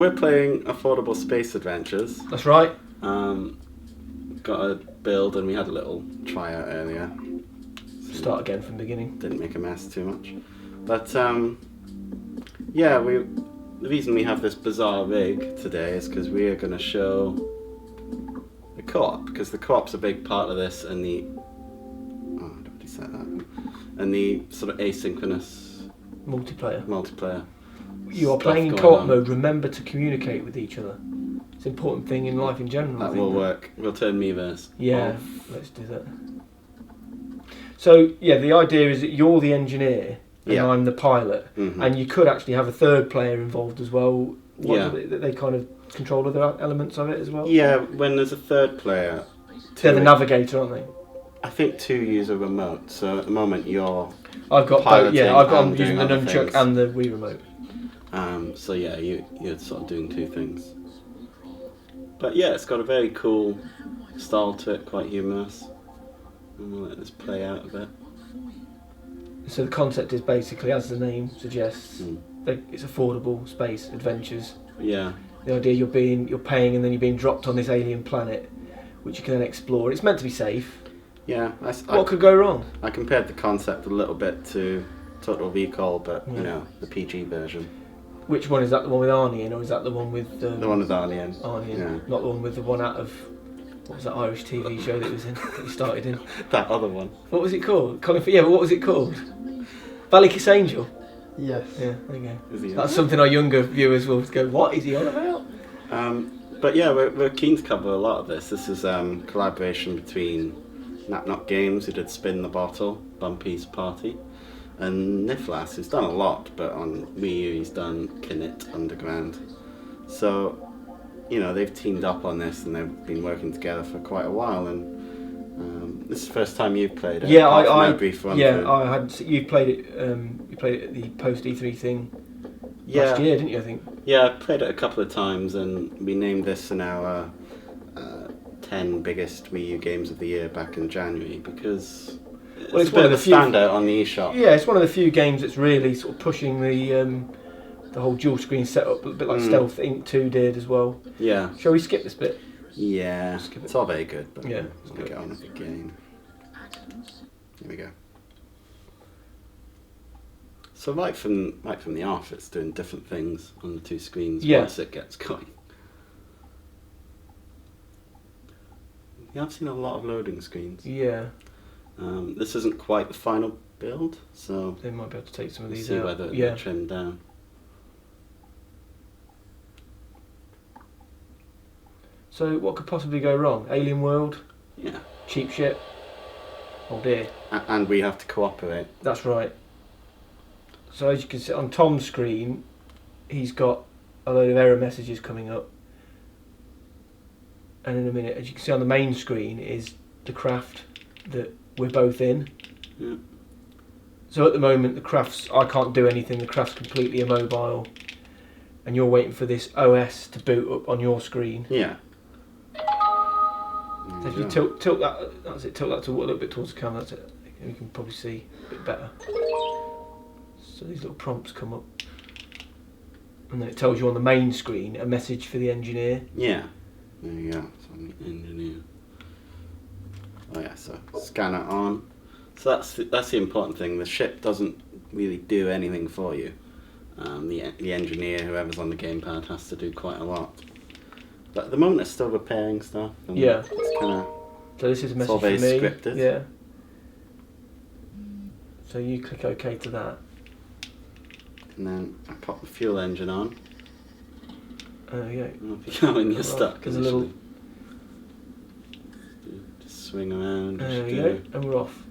We're playing Affordable Space Adventures. That's right. Got a build and we had a little tryout earlier. Start again from the beginning. Didn't make a mess too much. But yeah, the reason we have this bizarre rig today is because we are going to show the co-op, because the co-op's a big part of this, and the and the sort of asynchronous multiplayer. You are playing in co-op mode. Remember to communicate with each other. It's an important thing in life in general. That will work. We'll turn Miiverse off. Let's do that. So yeah, the idea is that you're the engineer and I'm the pilot, and you could actually have a third player involved as well. They kind of control other elements of it as well. Yeah, when there's a third player, they're the navigator, aren't they? I think two use a remote. So at the moment I've got both. Yeah, I'm using the nunchuck and the Wii remote. So yeah, you're sort of doing two things. But yeah, it's got a very cool style to it, quite humorous. And we'll let this play out a bit. So the concept is basically, as the name suggests, it's affordable space adventures. Yeah. The idea you're paying and then you're being dropped on this alien planet, which you can then explore. It's meant to be safe. Yeah. What could go wrong? I compared the concept a little bit to Total Recall, but you know, the PG version. Which one is that? The one with Arnie in, or is that the one with the one with Arnie in? Arnie in, not the one with the one out of what was that Irish TV show that he was in? That he started in. That other one. What was it called? But what was it called? Valley Kiss Angel. Yes. Yeah, there you go. That's something our younger viewers will go, what is he on about? But yeah, we're keen to cover a lot of this. This is collaboration between Nap Knock Games, who did Spin the Bottle, Bumpy's Party, and Niflas, who's done a lot, but on Wii U he's done Kinect Underground. So, you know, they've teamed up on this and they've been working together for quite a while, and this is the first time you've played it. Yeah, I brief run yeah, through. I had. You played it. You played it at the post E3 thing last year, didn't you? I think. Yeah, I played it a couple of times, and we named this in our 10 biggest Wii U games of the year back in January because it's one of the standout on the eShop. Yeah, it's one of the few games that's really sort of pushing the whole dual screen setup, a bit like Stealth Inc. 2 did as well. Yeah. Shall we skip this bit? Yeah, it's all very good, but yeah, let's get on with the game. Here we go. So right from the off, it's doing different things on the two screens once it gets going. Yeah, I've seen a lot of loading screens. Yeah. This isn't quite the final build, so they might be able to take some of these see out. whether they're trimmed down. So what could possibly go wrong? Alien world? Yeah. Cheap shit? Oh dear. And we have to cooperate. That's right. So as you can see on Tom's screen, he's got a load of error messages coming up. And in a minute, as you can see on the main screen, is the craft that we're both in. Yeah. So at the moment, I can't do anything. The craft's completely immobile, and you're waiting for this OS to boot up on your screen. Yeah. So if you tilt that, that's it. Tilt that a little bit towards the camera. That's it. You can probably see a bit better. So these little prompts come up, and then it tells you on the main screen a message for the engineer. Yeah. There you go. It's on the engineer. Oh yeah. So scanner on. So that's the important thing. The ship doesn't really do anything for you. The engineer, whoever's on the gamepad, has to do quite a lot. But at the moment, it's still repairing stuff. And yeah. It's kind of. So this is a message for me. Scripted. Yeah. So you click OK to that. And then I pop the fuel engine on. Yeah. Off you go when you're stuck. There's a little. Just swing around. There we go, and we're off.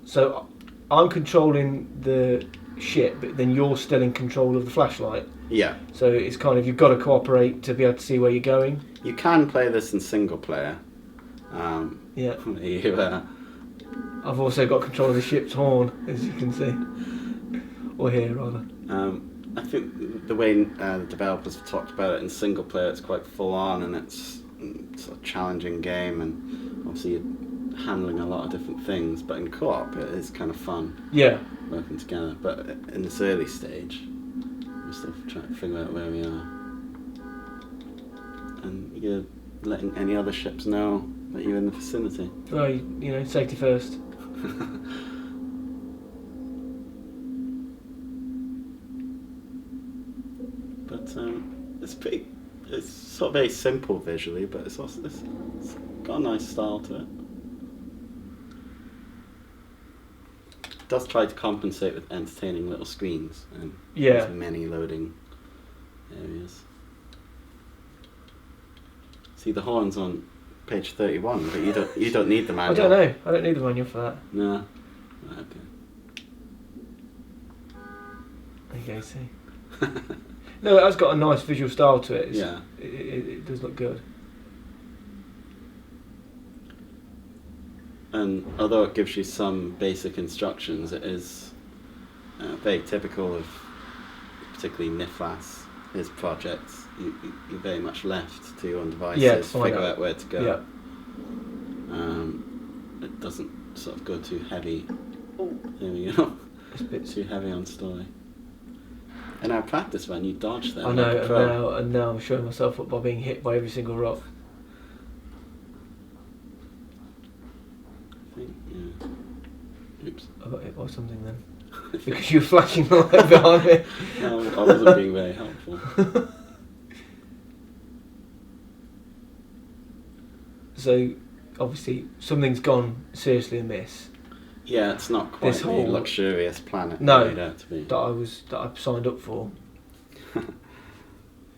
So I'm controlling the ship, but then you're still in control of the flashlight. Yeah. So it's kind of, you've got to cooperate to be able to see where you're going. You can play this in single player. Yeah. I've also got control of the ship's horn, as you can see. Or here, rather. I think the way the developers have talked about it in single player, it's quite full on, and it's a challenging game, and obviously you're handling a lot of different things, but in co-op it is kind of fun. Yeah. Working together, but in this early stage, we're still trying to figure out where we are. and you're letting any other ships know that you're in the vicinity. Well, you know, safety first. But it's sort of very simple visually, but it's got a nice style to it. It does try to compensate with entertaining little screens and Yeah. many loading areas. See the horns on page 31, but you don't need the I manual. don't know. I don't need the manual for that. No. Okay. There you go. See. No, it has got a nice visual style to it. Yeah. It does look good. And although it gives you some basic instructions, it is very typical of particularly Niflas, his projects. You're very much left to your own devices, figure out where to go. Yeah. It doesn't sort of go too heavy. There we go. It's a bit Too heavy on story. In our practice run, you dodged them. I know, and now I'm showing myself up by being hit by every single rock. I think, yeah. Oops. I got hit by something then. Because you were flashing the light behind me. No, I wasn't being very helpful. So, obviously, something's gone seriously amiss. Yeah, it's not quite This the whole- luxurious planet No. it made out to be. That I signed up for.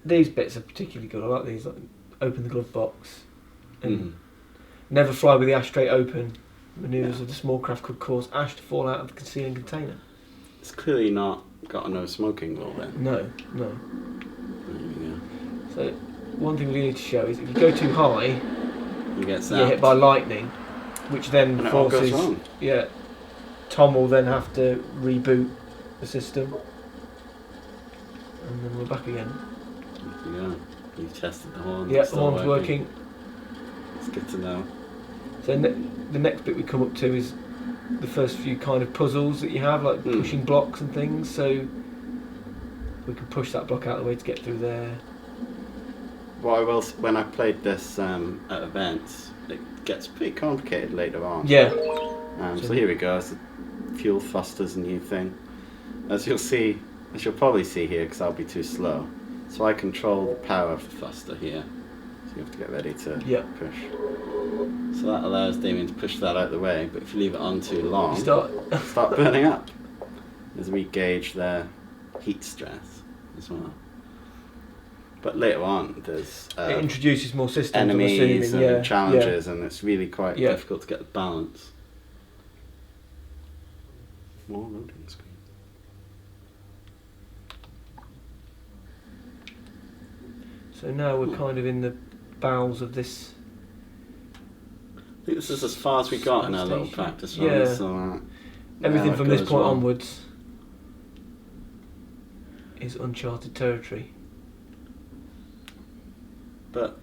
These bits are particularly good. I like these. Like, open the glove box. And Mhm. never fly with the ashtray open. Manoeuvres Yeah. of the small craft could cause ash to fall out of the concealing container. It's clearly not got a no smoking rule then. No. There we go. So, one thing we need to show is if you go too high, You get you're hit by lightning, which then and it all goes forces. wrong. Yeah. Tom will then have to reboot the system. And then we're back again. There you go. You've tested the horn. Yeah, it's the still horn's working. It's good to know. So the next bit we come up to is the first few kind of puzzles that you have, like Mm. pushing blocks and things. So we can push that block out of the way to get through there. Well, when I played this at events, it gets pretty complicated later on. Yeah. So here we go. It's the fuel thrusters, a new thing. As you'll probably see here, because I'll be too slow. So I control the power of the thruster here. So you have to get ready to push. So that allows Damien to push that out of the way, but if you leave it on too long, Start. start burning up. As we gauge their heat stress as well. But later on, there's It introduces more systems. enemies I'm assuming. and challenges, and it's really quite Yeah. difficult to get the balance. More loading screen. So now we're kind of in the bowels of this. I think this is as far as we got in our little Station. practice run. Yeah. So, Everything it from this goes point wrong. onwards is uncharted territory. But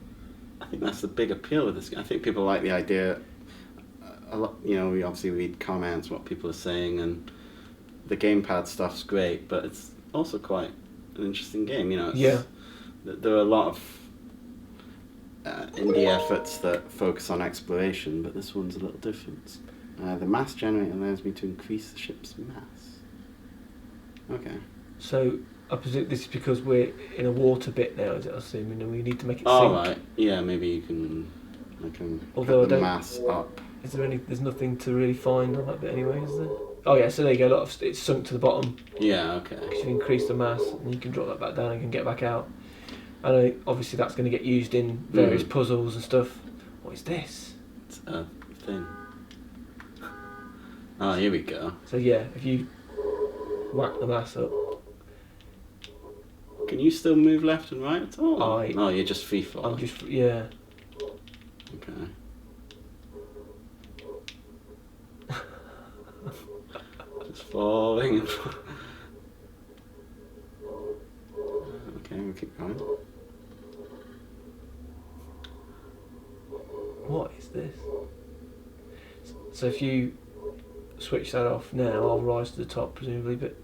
I think that's the big appeal of this game. I think people like the idea. A lot, we obviously read comments, what people are saying, and the gamepad stuff's great, but it's also quite an interesting game. There are a lot of indie efforts that focus on exploration, but this one's a little different. The mass generator allows me to increase the ship's mass. Okay. So I presume this is because we're in a water bit now, is it? I assume, and we need to make it Oh, sink. right. Yeah, maybe you can. I can Although put the I don't- mass up. Is there any? There's nothing to really find on that bit anyway, is there? Oh yeah, so there you go. It's sunk to the bottom Yeah. Okay. because you've increased the mass, and you can drop that back down and can get back out. And obviously that's going to get used in various puzzles and stuff. What is this? It's a thing. Oh, here we go. So yeah, if you whack the mass up, Can you still move left and right at all? No, you're just free falling. I'm just yeah. Okay. Just falling. Okay, we'll keep going. What is this? So if you switch that off now, I'll rise to the top presumably, but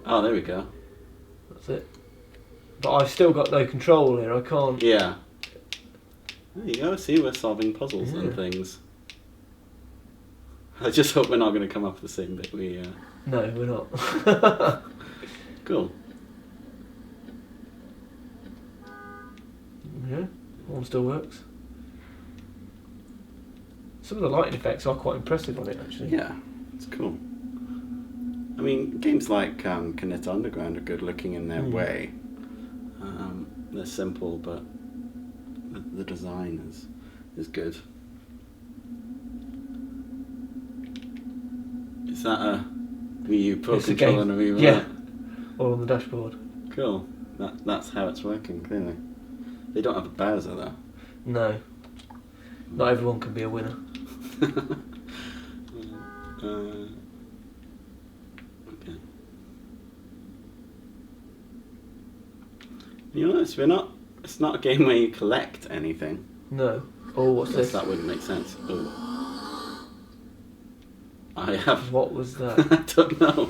Oh, there we go. that's it. But I've still got no control here. I can't. Yeah. There you go. See, we're solving puzzles and Yeah. things. I just hope we're not going to come up with the same bit. No, we're not. Cool. Yeah, one still works. Some of the lighting effects are quite impressive on it, actually. Yeah, it's cool. I mean, games like Knit Underground are good looking in their way. They're simple, but the design is good. Is that a Wii U Pro It's a controller game. and a Wii Yeah. Remote? All on the dashboard. Cool. That's how it's working, clearly. They don't have a Bowser, though. No. Not everyone can be a winner. Okay. You notice it's not a game where you collect anything. No. Oh, what's this? That wouldn't make sense. Oh. I have... What was that? I don't know.